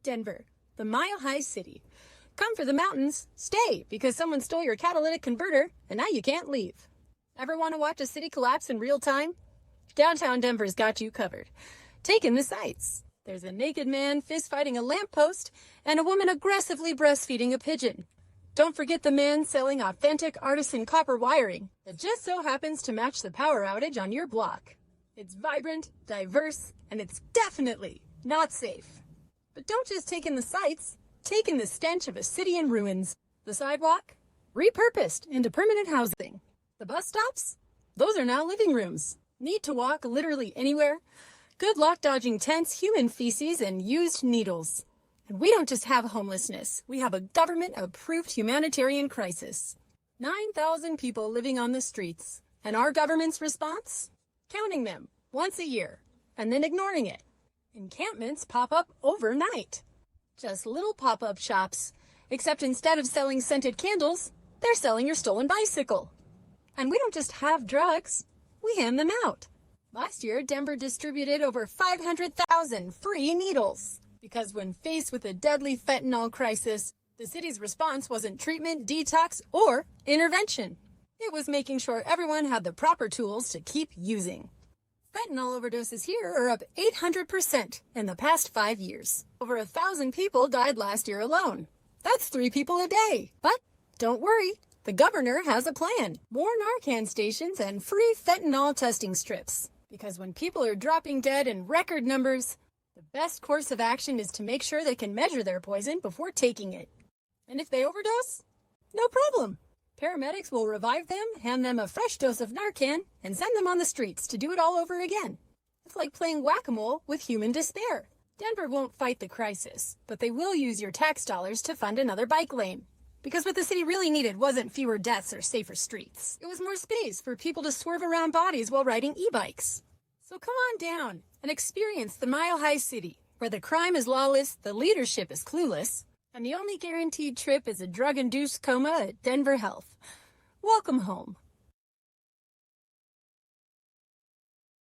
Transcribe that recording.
Denver, the mile-high city. Come for the mountains, stay because someone stole your catalytic converter and now you can't leave. Ever want to watch a city collapse in real time? Downtown Denver's got you covered. Take in the sights. There's a naked man fist-fighting a lamppost and a woman aggressively breastfeeding a pigeon. Don't forget the man selling authentic artisan copper wiring that just so happens to match the power outage on your block. It's vibrant, diverse, and it's definitely not safe. But don't just take in the sights, take in the stench of a city in ruins. The sidewalk? Repurposed into permanent housing. The bus stops? Those are now living rooms. Need to walk literally anywhere? Good luck dodging tents, human feces, and used needles. And we don't just have homelessness. We have a government-approved humanitarian crisis. 9,000 people living on the streets. And our government's response? Counting them once a year, and then ignoring it. Encampments pop up overnight. Just little pop-up shops, except instead of selling scented candles, they're selling your stolen bicycle. And we don't just have drugs, we hand them out. Last year, Denver distributed over 500,000 free needles. Because when faced with a deadly fentanyl crisis, the city's response wasn't treatment, detox, or intervention. It was making sure everyone had the proper tools to keep using. Fentanyl overdoses here are up 800% in the past 5 years. Over 1,000 people died last year alone. That's 3 people a day. But don't worry, the governor has a plan. More Narcan stations and free fentanyl testing strips. Because when people are dropping dead in record numbers, the best course of action is to make sure they can measure their poison before taking it. And if they overdose, no problem. Paramedics will revive them, hand them a fresh dose of Narcan, and send them on the streets to do it all over again. It's like playing whack-a-mole with human despair. Denver won't fight the crisis, but they will use your tax dollars to fund another bike lane. Because what the city really needed wasn't fewer deaths or safer streets. It was more space for people to swerve around bodies while riding e-bikes. So come on down and experience the mile-high city, where the crime is lawless, the leadership is clueless, and the only guaranteed trip is a drug-induced coma at Denver Health. Welcome home.